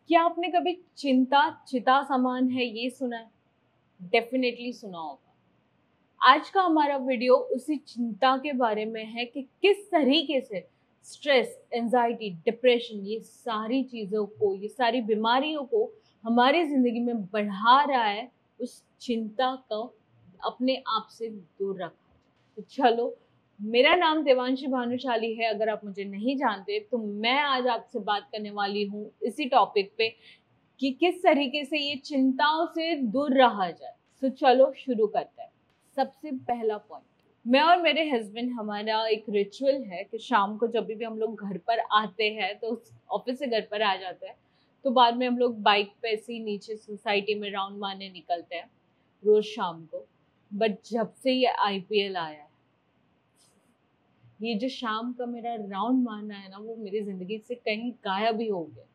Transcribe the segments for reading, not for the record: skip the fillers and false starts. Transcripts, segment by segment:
क्या आपने कभी चिंता चिता समान है ये सुना है? डेफिनेटली सुना होगा। आज का हमारा वीडियो उसी चिंता के बारे में है कि किस तरीके से स्ट्रेस, एंजाइटी, डिप्रेशन ये सारी चीज़ों को, ये सारी बीमारियों को हमारी ज़िंदगी में बढ़ा रहा है। उस चिंता को अपने आप से दूर रखा जाए। तो चलो, मेरा नाम देवांशी भानुशाली है। अगर आप मुझे नहीं जानते तो मैं आज आपसे बात करने वाली हूँ इसी टॉपिक पे कि किस तरीके से ये चिंताओं से दूर रहा जाए। तो चलो शुरू करते हैं। सबसे पहला पॉइंट, मैं और मेरे हस्बैंड, हमारा एक रिचुअल है कि शाम को जब भी हम लोग घर पर आते हैं, तो ऑफिस से घर पर आ जाते हैं, तो बाद में हम लोग बाइक पे ऐसे ही नीचे सोसाइटी में राउंड मारने निकलते हैं रोज शाम को। बट जब से ये आईपीएल आया है, ये जो शाम का मेरा राउंड मारना है ना, वो मेरी जिंदगी से कहीं गायब ही हो गया।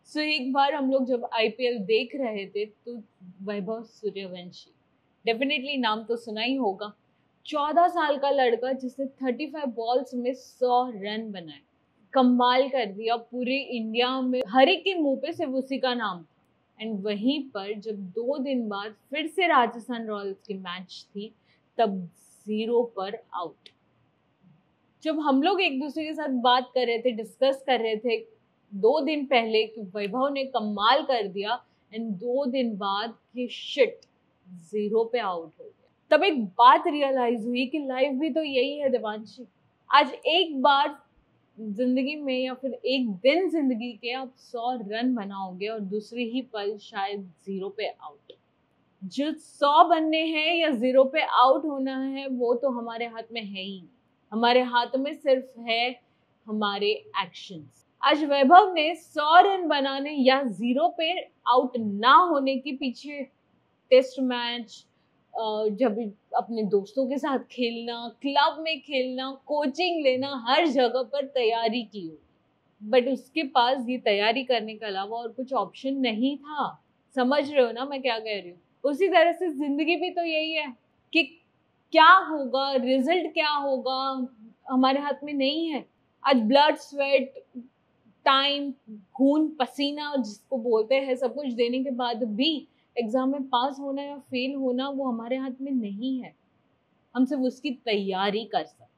सो एक बार हम लोग जब आईपीएल देख रहे थे तो वैभव सूर्यवंशी, डेफिनेटली नाम तो सुना ही होगा। 14 साल का लड़का जिसने 35 बॉल्स में 100 रन बनाए, कमाल कर दिया। पूरे इंडिया में हर एक के मुंह पे सिर्फ उसी का नाम था। एंड वहीं पर जब 2 दिन बाद फिर से राजस्थान रॉयल्स की मैच थी, तब 0 पर आउट। जब हम लोग एक दूसरे के साथ बात कर रहे थे, डिस्कस कर रहे थे 2 दिन पहले कि वैभव ने कमाल कर दिया, एंड 2 दिन बाद कि शिट 0 पे आउट हो गया, तब एक बात रियलाइज हुई कि लाइफ भी तो यही है देवांशी। आज एक बार जिंदगी में या फिर एक दिन जिंदगी के आप 100 रन बनाओगे और दूसरे ही पल शायद 0 पे आउट। जो 100 बनने हैं या 0 पे आउट होना है, वो तो हमारे हाथ में है ही। हमारे हाथ में सिर्फ है हमारे एक्शंस। आज वैभव ने 100 रन बनाने या 0 पे आउट ना होने के पीछे टेस्ट मैच, जब अपने दोस्तों के साथ खेलना, क्लब में खेलना, कोचिंग लेना, हर जगह पर तैयारी की हो। बट उसके पास ये तैयारी करने के अलावा और कुछ ऑप्शन नहीं था। समझ रहे हो ना मैं क्या कह रही हूँ? उसी तरह से जिंदगी भी तो यही है कि क्या होगा, रिजल्ट क्या होगा, हमारे हाथ में नहीं है। आज ब्लड, स्वेट, टाइम, खून पसीना जिसको बोलते हैं, सब कुछ देने के बाद भी एग्जाम में पास होना या फेल होना वो हमारे हाथ में नहीं है। हम सिर्फ उसकी तैयारी कर सकते हैं।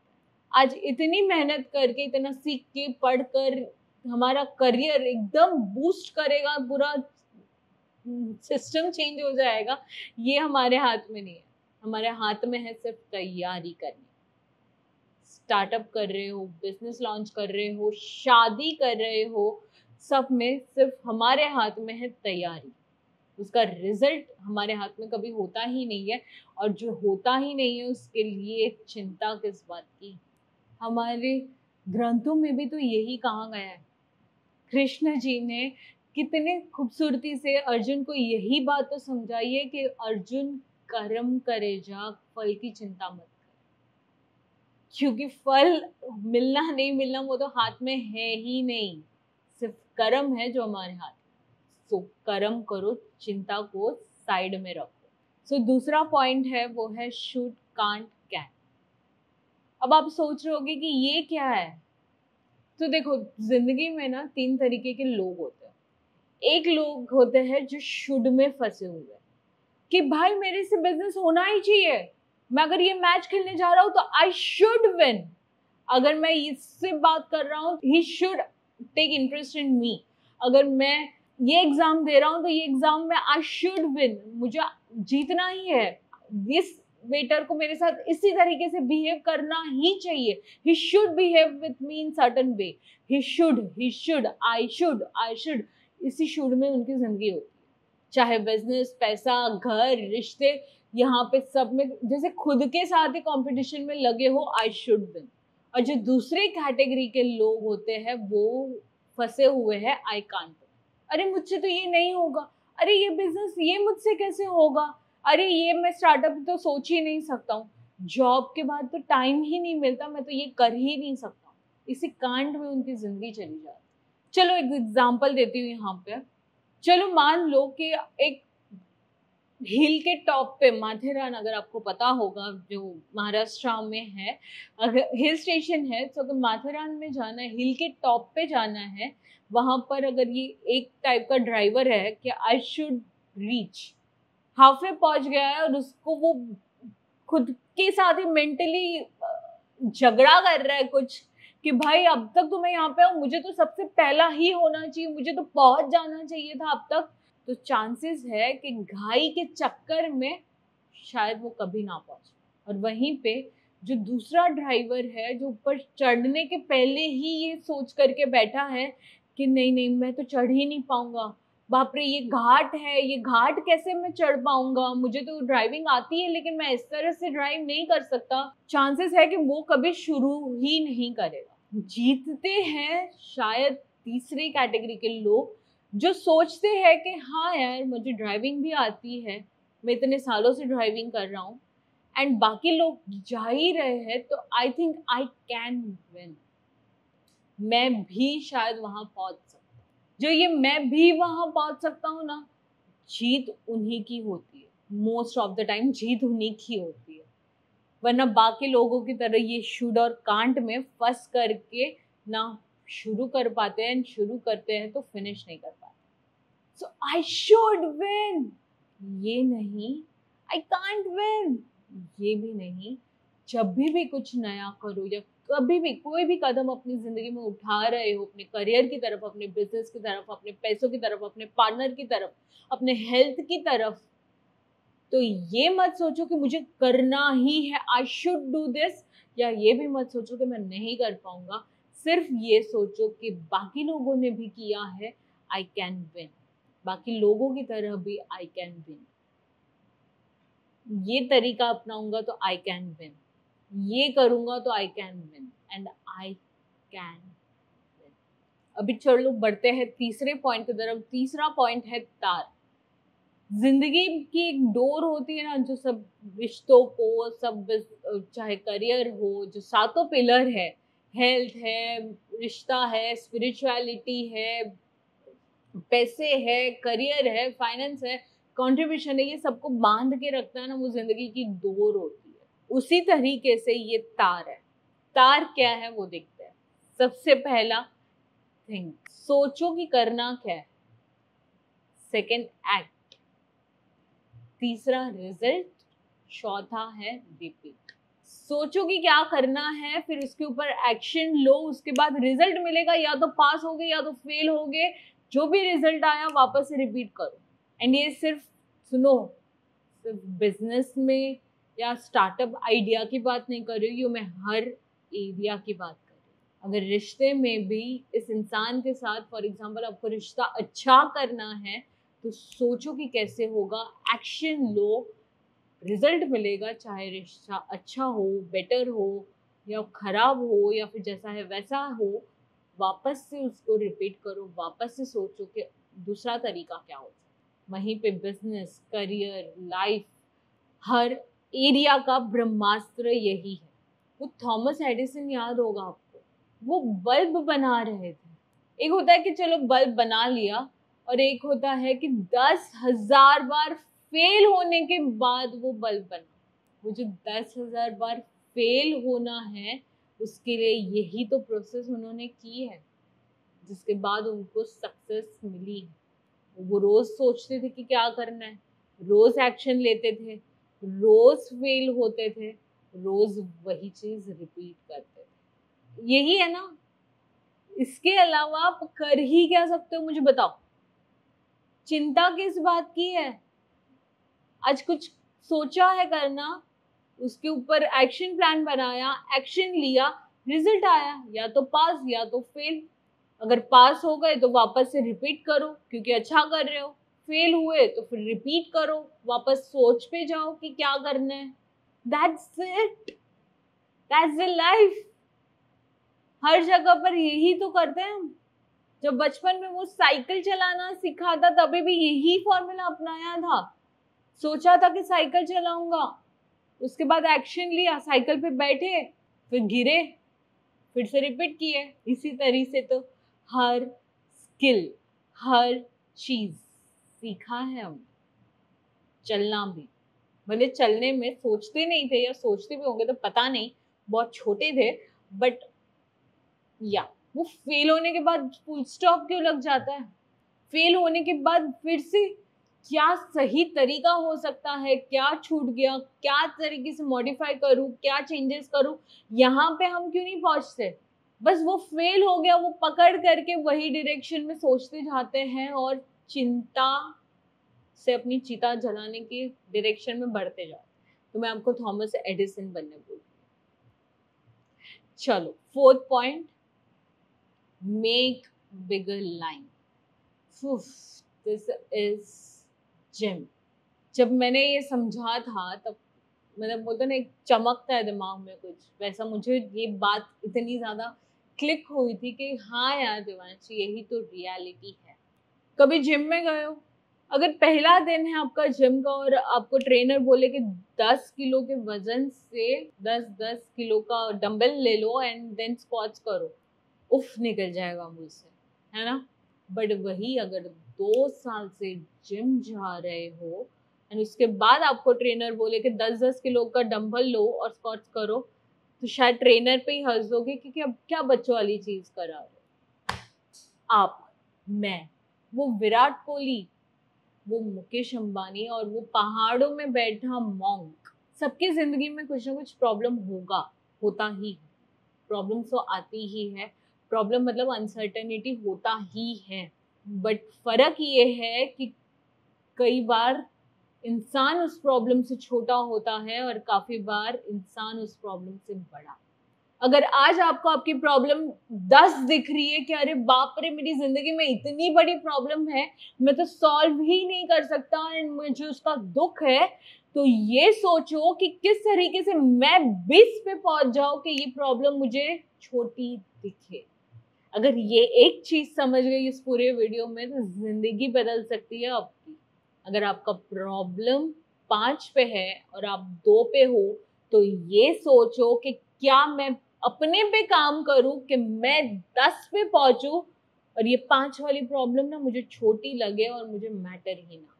आज इतनी मेहनत करके, इतना सीख के, पढ़कर हमारा करियर एकदम बूस्ट करेगा, पूरा सिस्टम चेंज हो जाएगा, ये हमारे हाथ में नहीं है। हमारे हाथ में है सिर्फ तैयारी करनी। स्टार्टअप कर रहे हो, बिजनेस लॉन्च कर रहे हो, शादी कर रहे हो, सब में सिर्फ हमारे हाथ में है तैयारी। उसका रिजल्ट हमारे हाथ में कभी होता ही नहीं है, और जो होता ही नहीं है उसके लिए चिंता किस बात की। हमारे ग्रंथों में भी तो यही कहा गया है। कृष्ण जी ने कितने खूबसूरती से अर्जुन को यही बात तो समझाई है कि अर्जुन, कर्म करे जा, फल की चिंता मत कर। क्योंकि फल मिलना नहीं मिलना वो तो हाथ में है ही नहीं, सिर्फ कर्म है जो हमारे हाथ में। सो कर्म करो, चिंता को साइड में रखो। सो दूसरा पॉइंट है वो है शुड, कांट, कैन। अब आप सोच रहे होगे कि ये क्या है? तो देखो, जिंदगी में ना 3 तरीके के लोग होते हैं। एक लोग होते हैं जो शुड में फंसे हुए हैं कि भाई मेरे से बिजनेस होना ही चाहिए, मैं अगर ये मैच खेलने जा रहा हूं तो आई शुड विन। अगर मैं इससे बात कर रहा हूँ, he should take interest in me. अगर मैं ये एग्जाम दे रहा हूँ तो ये एग्जाम में आई शुड विन, मुझे जीतना ही है। इस वेटर को मेरे साथ इसी तरीके से बिहेव करना ही चाहिए। He should behave with me in certain way. He should, I should. इसी शुड में उनकी जिंदगी होती है। चाहे बिजनेस, पैसा, घर, रिश्ते, यहाँ पे सब में जैसे खुद के साथ ही कंपटीशन में लगे हो, आई शुड विन। और जो दूसरे कैटेगरी के लोग होते हैं वो फंसे हुए हैं आई कांट। अरे मुझसे तो ये नहीं होगा, अरे ये बिजनेस ये मुझसे कैसे होगा, अरे ये मैं स्टार्टअप तो सोच ही नहीं सकता हूँ, जॉब के बाद तो टाइम ही नहीं मिलता, मैं तो ये कर ही नहीं सकता हूँ। इसी कांड में उनकी जिंदगी चली जाती। चलो एक एग्जाम्पल देती हूँ यहाँ पे। चलो मान लो कि एक हिल के टॉप पे माथेरान, अगर आपको पता होगा, जो महाराष्ट्र में है, अगर हिल स्टेशन है, तो अगर माथेरान में जाना है, हिल के टॉप पे जाना है, वहां पर अगर ये एक टाइप का ड्राइवर है कि आई शुड रीच, हाफवे पहुंच गया है और उसको वो खुद के साथ ही मेंटली झगड़ा कर रहा है कुछ, कि भाई अब तक तो मैं यहाँ पे हूँ, मुझे तो सबसे पहला ही होना चाहिए, मुझे तो पहुंच जाना चाहिए था अब तक, तो चांसेस है कि घाई के चक्कर में शायद वो कभी ना पहुंचे। और वहीं पे जो दूसरा ड्राइवर है, जो ऊपर चढ़ने के पहले ही ये सोच करके बैठा है कि नहीं नहीं मैं तो चढ़ ही नहीं पाऊंगा, बाप रे ये घाट है, ये घाट कैसे मैं चढ़ पाऊंगा, मुझे तो ड्राइविंग आती है लेकिन मैं इस तरह से ड्राइव नहीं कर सकता, चांसेस है कि वो कभी शुरू ही नहीं करेगा। जीतते हैं शायद तीसरी कैटेगरी के लोग, जो सोचते हैं कि हाँ यार मुझे ड्राइविंग भी आती है, मैं इतने सालों से ड्राइविंग कर रहा हूँ, एंड बाकी लोग जा ही रहे हैं, तो I think I can win, मैं भी शायद वहां पहुंच सकता हूँ। जो ये मैं भी वहां पहुंच सकता हूँ ना, जीत उन्हीं की होती है, मोस्ट ऑफ द टाइम जीत उन्हीं की होती है, वरना बाकी लोगों की तरह ये शुड और कांट में फंस करके ना शुरू कर पाते हैं, शुरू करते हैं तो फिनिश नहीं कर पाते। सो आई शुड विन, ये नहीं आई कांट विन, ये भी नहीं। जब भी कुछ नया करो या कभी भी कोई भी कदम अपनी जिंदगी में उठा रहे हो, अपने करियर की तरफ, अपने बिजनेस की तरफ, अपने पैसों की तरफ, अपने पार्टनर की तरफ, अपने हेल्थ की तरफ, तो ये मत सोचो कि मुझे करना ही है, आई शुड डू दिस, या ये भी मत सोचो कि मैं नहीं कर पाऊंगा, सिर्फ ये सोचो कि बाकी लोगों ने भी किया है, आई कैन विन, बाकी लोगों की तरह भी आई कैन विन, ये तरीका अपनाऊंगा तो आई कैन विन, ये करूंगा तो I can win, and I can win. अभी चलो बढ़ते हैं तीसरे पॉइंट की तरफ। तीसरा पॉइंट है तार। जिंदगी की एक डोर होती है ना, जो सब रिश्तों को, सब चाहे करियर हो, जो सातों पिलर है, हेल्थ है, रिश्ता है, स्पिरिचुअलिटी है, पैसे है, करियर है, फाइनेंस है, कंट्रीब्यूशन है, ये सबको बांध के रखता है ना, वो जिंदगी की डोर होती है। उसी तरीके से ये तार है। तार क्या है वो देखते हैं। सबसे पहला थिंक, सोचो कि करना क्या है। सेकंड एक्ट, तीसरा रिजल्ट, चौथा है रिपीट। सोचो कि क्या करना है, फिर उसके ऊपर एक्शन लो, उसके बाद रिजल्ट मिलेगा, या तो पास हो गए या तो फेल हो गए, जो भी रिजल्ट आया वापस से रिपीट करो। एंड ये सिर्फ सुनो, सिर्फ बिजनेस में या स्टार्टअप आइडिया की बात नहीं कर रही हूँ मैं, हर एरिया की बात कर रही हूँ। अगर रिश्ते में भी इस इंसान के साथ, फॉर एग्जाम्पल आपको रिश्ता अच्छा करना है, तो सोचो कि कैसे होगा, एक्शन लो, रिजल्ट मिलेगा, चाहे रिश्ता अच्छा हो, बेटर हो, या खराब हो, या फिर जैसा है वैसा हो, वापस से उसको रिपीट करो, वापस से सोचो कि दूसरा तरीका क्या हो। वहीं पे बिजनेस, करियर, लाइफ, हर एरिया का ब्रह्मास्त्र यही है। वो थॉमस एडिसन याद होगा आपको, वो बल्ब बना रहे थे। एक होता है कि चलो बल्ब बना लिया, और एक होता है कि 10,000 बार फेल होने के बाद वो बल्ब बना। वो जो 10,000 बार फेल होना है, उसके लिए यही तो प्रोसेस उन्होंने की है, जिसके बाद उनको सक्सेस मिली है। वो रोज सोचते थे कि क्या करना है, रोज एक्शन लेते थे, रोज फेल होते थे, रोज वही चीज रिपीट करते थे। यही है ना, इसके अलावा आप कर ही क्या सकते हो, मुझे बताओ। चिंता किस बात की है? आज कुछ सोचा है करना, उसके ऊपर एक्शन प्लान बनाया, एक्शन लिया, रिजल्ट आया, या तो पास या तो फेल। अगर पास हो गए तो वापस से रिपीट करो क्योंकि अच्छा कर रहे हो, फेल हुए तो फिर रिपीट करो, वापस सोच पे जाओ कि क्या करना है। That's it, that's the life. हर जगह पर यही तो करते हैं हम। जब बचपन में वो साइकिल चलाना सीखा था, तभी भी यही फॉर्मूला अपनाया था। सोचा था कि साइकिल चलाऊंगा, उसके बाद एक्शन लिया, साइकिल पे बैठे, फिर गिरे, फिर से रिपीट किए। इसी तरीके से तो हर स्किल, हर चीज सीखा है हमने। चलना भी, भले चलने में सोचते नहीं थे या सोचते भी होंगे तो पता नहीं, बहुत छोटे थे, बट या वो फेल होने के बाद फुल स्टॉप क्यों लग जाता है? फेल होने के बाद फिर से क्या सही तरीका हो सकता है, क्या छूट गया, क्या तरीके से मॉडिफाई करूं, क्या चेंजेस करूं, यहाँ पे हम क्यों नहीं पहुंचते? बस वो फेल हो गया, वो पकड़ करके वही डायरेक्शन में सोचते जाते हैं और चिंता से अपनी चिता जलाने की डायरेक्शन में बढ़ते जाते हैं। तो मैं आपको थॉमस एडिसन बनने बोल रही हूँ। चलो, fourth point, make bigger line. This is gym. जब मैंने ये समझा था तब मतलब बोलते ना, एक चमकता है दिमाग में कुछ वैसा, मुझे ये बात इतनी ज्यादा क्लिक हुई थी कि हाँ यार देवांशी, यही तो रियलिटी है। कभी जिम में गए हो? अगर पहला दिन है आपका जिम का और आपको ट्रेनर बोले कि 10 किलो के वजन से 10-10 किलो का डंबल ले लो एंड देन स्क्वाट्स करो, उफ निकल जाएगा मुझसे, है ना? बट वही अगर 2 साल से जिम जा रहे हो एंड उसके बाद आपको ट्रेनर बोले कि 10-10 किलो का डंबल लो और स्क्वाट्स करो, तो शायद ट्रेनर पे ही हंस दोगे कि अब क्या बच्चों वाली चीज करा रहे हो आप, मैं, वो विराट कोहली, वो मुकेश अंबानी और वो पहाड़ों में बैठा मॉन्क। सबकी जिंदगी में कुछ ना कुछ प्रॉब्लम होगा, होता ही है, प्रॉब्लम तो आती ही है, प्रॉब्लम मतलब अनसर्टेनिटी होता ही है। बट फर्क ये है कि कई बार इंसान उस प्रॉब्लम से छोटा होता है और काफी बार इंसान उस प्रॉब्लम से बड़ा। अगर आज आपको आपकी प्रॉब्लम 10 दिख रही है कि अरे बाप रे, मेरी जिंदगी में इतनी बड़ी प्रॉब्लम है, मैं तो सॉल्व ही नहीं कर सकता एंड मुझे उसका दुख है, तो ये सोचो कि किस तरीके से मैं 20 पे पहुंच जाऊं कि ये प्रॉब्लम मुझे छोटी दिखे। अगर ये एक चीज समझ गई इस पूरे वीडियो में तो जिंदगी बदल सकती है आपकी। अगर आपका प्रॉब्लम 5 पे है और आप 2 पे हो, तो ये सोचो कि क्या मैं अपने पे काम करूं कि मैं 10 पे पहुंचूं और ये 5 वाली प्रॉब्लम ना मुझे छोटी लगे और मुझे मैटर ही ना।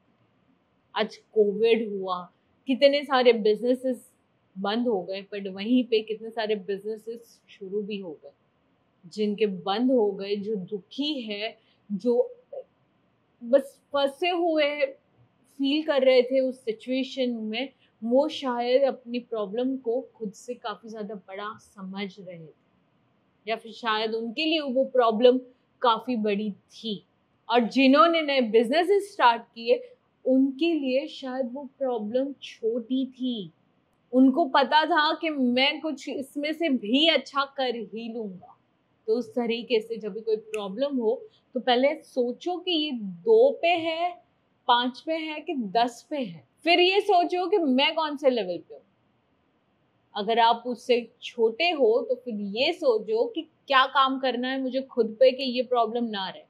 आज कोविड हुआ, कितने सारे बिजनेसेस बंद हो गए, बट वहीं पे कितने सारे बिजनेसेस शुरू भी हो गए। जिनके बंद हो गए, जो दुखी है, जो बस फंसे हुए फील कर रहे थे उस सिचुएशन में, वो शायद अपनी प्रॉब्लम को खुद से काफी ज्यादा बड़ा समझ रहे थे, या फिर शायद उनके लिए वो प्रॉब्लम काफी बड़ी थी। और जिन्होंने नए बिजनेस स्टार्ट किए, उनके लिए शायद वो प्रॉब्लम छोटी थी। उनको पता था कि मैं कुछ इसमें से भी अच्छा कर ही लूंगा। तो उस तरीके से जब भी कोई प्रॉब्लम हो तो पहले सोचो कि ये 2 पे है, 5 पे है कि 10 पे है, फिर ये सोचो कि मैं कौन से लेवल पे हूँ। अगर आप उससे छोटे हो तो फिर ये सोचो कि क्या काम करना है मुझे खुद पे कि ये प्रॉब्लम ना रहे।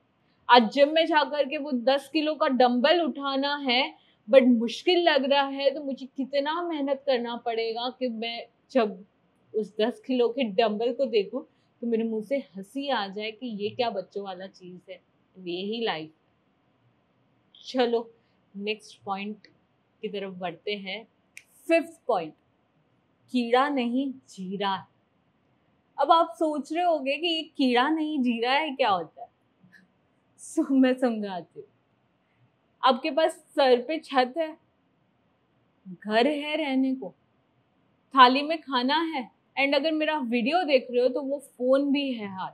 आज जिम में जाकर के वो 10 किलो का डंबल उठाना है, बट मुश्किल लग रहा है, तो मुझे कितना मेहनत करना पड़ेगा कि मैं जब उस 10 किलो के डंबल को देखूं तो मेरे मुंह से हंसी आ जाए कि ये क्या बच्चों वाला चीज है। यही लाइफ। चलो नेक्स्ट पॉइंट की तरफ बढ़ते हैं। 5th पॉइंट, कीड़ा नहीं जीरा है। अब आप सोच रहे होंगे कि ये कीड़ा नहीं जीरा है क्या होता है। मैं समझाती हूँ। आपके पास सर पे छत है, घर है रहने को, थाली में खाना है, एंड अगर मेरा वीडियो देख रहे हो तो वो फोन भी है हाथ।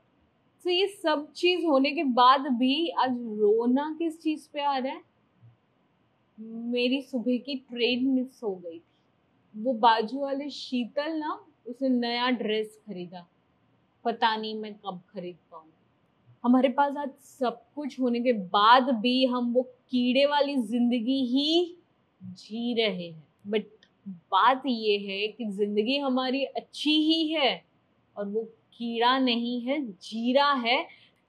तो ये सब चीज होने के बाद भी आज रोना किस चीज पे आ रहा है? मेरी सुबह की ट्रेन मिस हो गई थी। वो बाजू वाले शीतल ना, उसने नया ड्रेस खरीदा, पता नहीं मैं कब खरीद पाऊंगी। हमारे पास आज सब कुछ होने के बाद भी हम वो कीड़े वाली जिंदगी ही जी रहे हैं। बट बात ये है कि जिंदगी हमारी अच्छी ही है और वो कीड़ा नहीं है, जीरा है।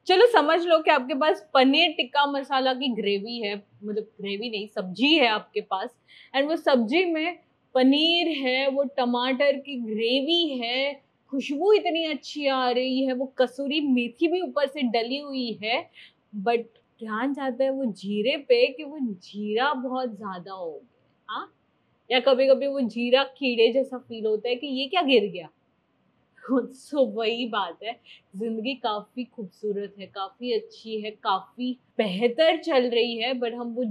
चलो समझ लो कि आपके पास पनीर टिक्का मसाला की ग्रेवी है, मतलब ग्रेवी नहीं, सब्जी है आपके पास, एंड वो सब्जी में पनीर है, वो टमाटर की ग्रेवी है, खुशबू इतनी अच्छी आ रही है, वो कसूरी मेथी भी ऊपर से डली हुई है, बट ध्यान जाता है वो जीरे पे कि वो जीरा बहुत ज्यादा हो गया। हाँ, या कभी कभी वो जीरा कीड़े जैसा फील होता है कि ये क्या गिर गया। सो वही बात है, जिंदगी काफी खूबसूरत है, काफी अच्छी है, काफी बेहतर चल रही है, बट हम वो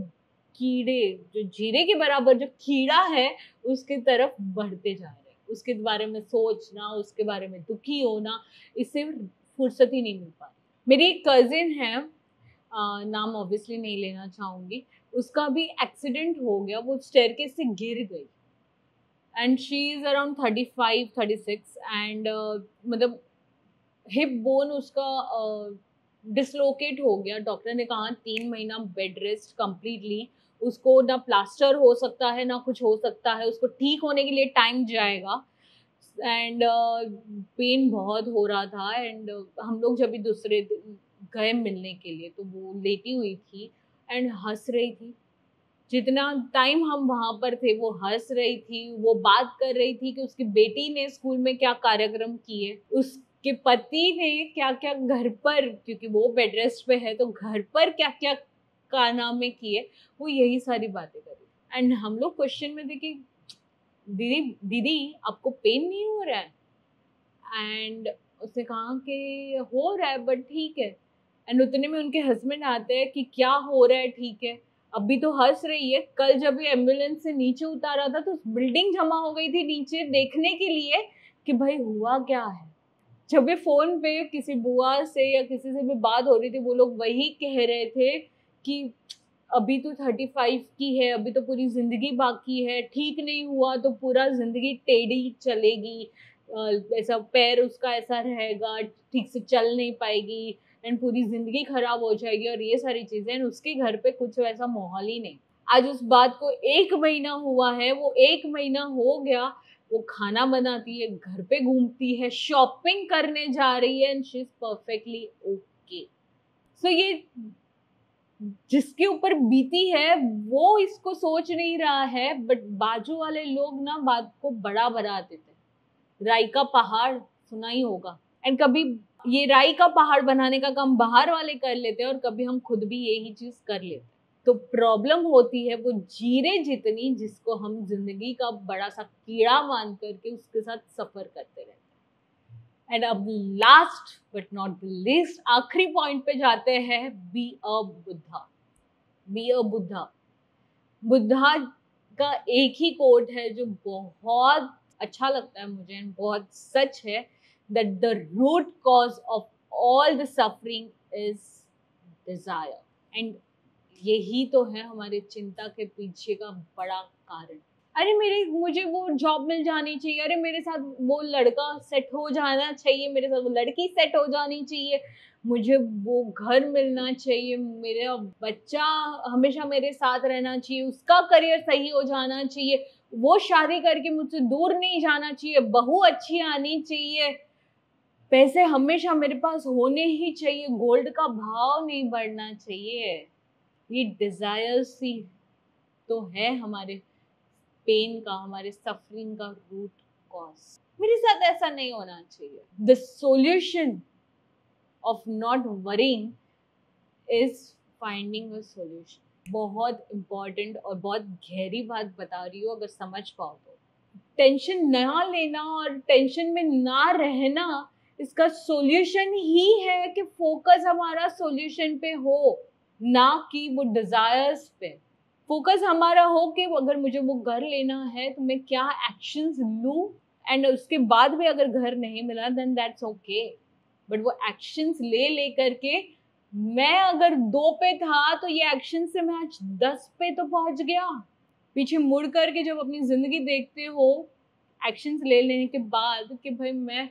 कीड़े, जो जीरे के बराबर जो कीड़ा है, उसकी तरफ बढ़ते जा रहे हैं। उसके बारे में सोचना, उसके बारे में दुखी होना, इससे फुर्सत ही नहीं मिल पा रही। मेरी एक कजिन है, नाम ऑब्वियसली नहीं लेना चाहूंगी, उसका भी एक्सीडेंट हो गया, वो स्टेयरकेस से गिर गई and she is around 35-36 and मतलब हिप बोन उसका डिसलोकेट हो गया। डॉक्टर ने कहा 3 महीना बेड रेस्ट कंप्लीटली, उसको ना प्लास्टर हो सकता है ना कुछ हो सकता है, उसको ठीक होने के लिए टाइम जाएगा। एंड पेन बहुत हो रहा था एंड हम लोग जब भी दूसरे दिन गए मिलने के लिए तो वो लेटी हुई थी एंड हंस रही थी। जितना टाइम हम वहां पर थे वो हंस रही थी, वो बात कर रही थी कि उसकी बेटी ने स्कूल में क्या कार्यक्रम किए, उसके पति ने क्या क्या घर पर, क्योंकि वो बेड रेस्ट पे है तो घर पर क्या क्या कारनामे किए, वो यही सारी बातें कर रही। एंड हम लोग क्वेश्चन में थे कि दीदी दीदी आपको पेन नहीं हो रहा है? एंड उसने कहा कि हो रहा है बट ठीक है। एंड उतने में उनके हस्बैंड आते हैं कि क्या हो रहा है, ठीक है, अभी तो हंस रही है, कल जब ये एम्बुलेंस से नीचे उतारा था तो बिल्डिंग जमा हो गई थी नीचे देखने के लिए कि भाई हुआ क्या है। जब भी फोन पे किसी बुआ से या किसी से भी बात हो रही थी, वो लोग वही कह रहे थे कि अभी तो 35 की है, अभी तो पूरी जिंदगी बाकी है, ठीक नहीं हुआ तो पूरा जिंदगी टेढ़ी चलेगी, ऐसा पैर उसका ऐसा रहेगा, ठीक से चल नहीं पाएगी एंड पूरी जिंदगी खराब हो जाएगी और ये सारी चीजें। एंड उसके घर पे कुछ वैसा माहौल ही नहीं। आज उस बात को 1 महीना हुआ है, वो 1 महीना हो गया, वो खाना बनाती है, घर पे घूमती है, शॉपिंग करने जा रही है and she is perfectly okay. So ये जिसके ऊपर बीती है वो इसको सोच नहीं रहा है, बट बाजू वाले लोग ना बात को बड़ा बना देते। राई का पहाड़ सुना ही होगा, एंड कभी ये राई का पहाड़ बनाने का काम बाहर वाले कर लेते हैं और कभी हम खुद भी यही चीज कर लेते हैं। तो प्रॉब्लम होती है वो जीरे जितनी, जिसको हम जिंदगी का बड़ा सा कीड़ा मान करके उसके साथ सफर करते रहते हैं। एंड अब last but not the least, आखिरी पॉइंट पे जाते हैं, be a Buddha. Be a Buddha. Buddha का एक ही कोट है जो बहुत अच्छा लगता है मुझे एंड बहुत सच है, that the root cause of all the suffering is desire. And यही तो है हमारी चिंता के पीछे का बड़ा कारण। अरे मुझे वो जॉब मिल जानी चाहिए, अरे मेरे साथ वो लड़का सेट हो जाना चाहिए, मेरे साथ वो लड़की सेट हो जानी चाहिए, मुझे वो घर मिलना चाहिए, मेरा बच्चा हमेशा मेरे साथ रहना चाहिए, उसका करियर सही हो जाना चाहिए, वो शादी करके मुझसे दूर नहीं जाना चाहिए, बहू अच्छी आनी चाहिए, पैसे हमेशा मेरे पास होने ही चाहिए, गोल्ड का भाव नहीं बढ़ना चाहिए। ये डिजायर्स ही तो है हमारे पेन का, हमारे सफरिंग का रूट कॉज। मेरे साथ ऐसा नहीं होना चाहिए। The solution of not worrying is finding a solution. बहुत इंपॉर्टेंट और बहुत गहरी बात बता रही हूँ, अगर समझ पाओ तो। टेंशन ना लेना और टेंशन में ना रहना, इसका सॉल्यूशन ही है कि फोकस हमारा सॉल्यूशन पे हो, ना कि वो डिजायर्स पे। फोकस हमारा हो कि अगर मुझे वो घर लेना है तो मैं क्या एक्शंस लूं, एंड उसके बाद भी अगर घर नहीं मिला देन दैट्स ओके, बट वो एक्शंस ले करके मैं अगर 2 पे था तो ये एक्शन से मैं आज 10 पे तो पहुंच गया। पीछे मुड़ करके जब अपनी जिंदगी देखते हो एक्शंस ले लेने के बाद कि भाई मैं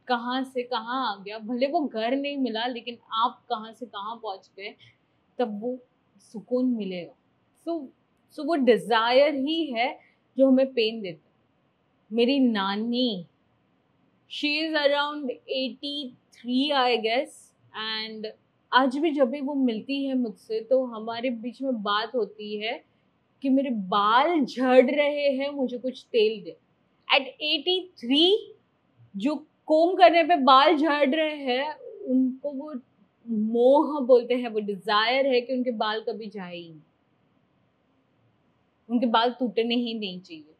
कहाँ से कहाँ आ गया, भले वो घर नहीं मिला लेकिन आप कहाँ से कहाँ पहुंच गए, तब वो सुकून मिलेगा। सो वो डिजायर ही है जो हमें पेन देता है। मेरी नानी, she is around 83 I guess, and आज भी जब भी वो मिलती है मुझसे तो हमारे बीच में बात होती है कि मेरे बाल झड़ रहे हैं, मुझे कुछ तेल दे। एट 83 जो कोम करने पे बाल झड़ रहे हैं, उनको वो मोह बोलते हैं, वो डिजायर है कि उनके बाल कभी जाए ही नहीं। उनके बाल टूटने ही नहीं चाहिए।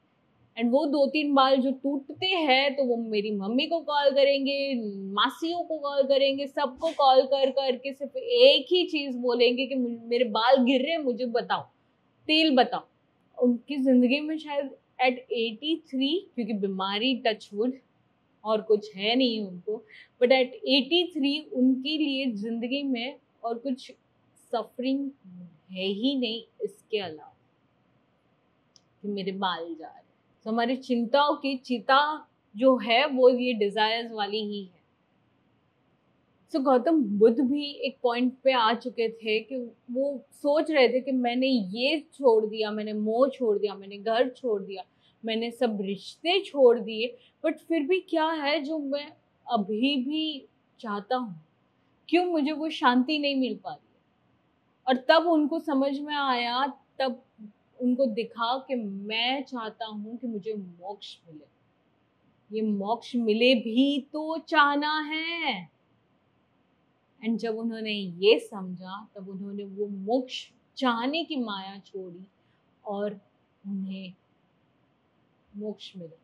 एंड वो 2-3 बाल जो टूटते हैं तो वो मेरी मम्मी को कॉल करेंगे, मासियों को कॉल करेंगे, सबको कॉल कर करके सिर्फ एक ही चीज बोलेंगे कि मेरे बाल गिर रहे हैं, मुझे बताओ, तेल बताओ। उनकी जिंदगी में शायद एट 83, क्योंकि बीमारी टचवुड और कुछ है नहीं उनको, बट एट 83 उनके लिए जिंदगी में और कुछ सफरिंग है ही नहीं इसके अलावा कि मेरे बाल जा रहे हैं। तो हमारी चिंताओं की चिता जो है वो ये डिजायर्स वाली ही है। सो गौतम बुद्ध भी एक पॉइंट पे आ चुके थे कि वो सोच रहे थे कि मैंने ये छोड़ दिया, मैंने मोह छोड़ दिया, मैंने घर छोड़ दिया, मैंने सब रिश्ते छोड़ दिए, बट फिर भी क्या है जो मैं अभी भी चाहता हूँ, क्यों मुझे वो शांति नहीं मिल पा रही है। और तब उनको समझ में आया, तब उनको दिखा कि मैं चाहता हूँ कि मुझे मोक्ष मिले। ये मोक्ष मिले भी तो चाहना है। एंड जब उन्होंने ये समझा तब उन्होंने वो मोक्ष चाहने की माया छोड़ी और उन्हें मोक्ष मिला।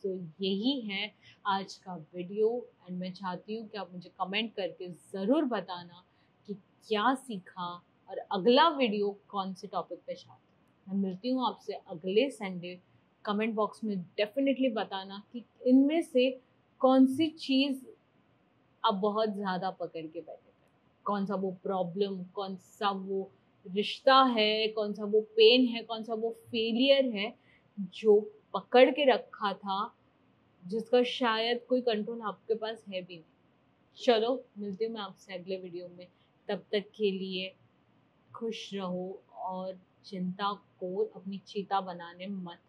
तो यही है आज का वीडियो। एंड मैं चाहती हूँ कि आप मुझे कमेंट करके ज़रूर बताना कि क्या सीखा और अगला वीडियो कौन से टॉपिक पे चाहते हैं। मैं मिलती हूँ आपसे अगले संडे। कमेंट बॉक्स में डेफिनेटली बताना कि इनमें से कौन सी चीज़ आप बहुत ज़्यादा पकड़ के बैठे थे, कौन सा वो प्रॉब्लम, कौन सा वो रिश्ता है, कौन सा वो पेन है, कौन सा वो फेलियर है जो पकड़ के रखा था, जिसका शायद कोई कंट्रोल आपके पास है भी नहीं। चलो मिलती हूँ मैं आपसे अगले वीडियो में। तब तक के लिए खुश रहो और चिंता को अपनी चीता बनाने मत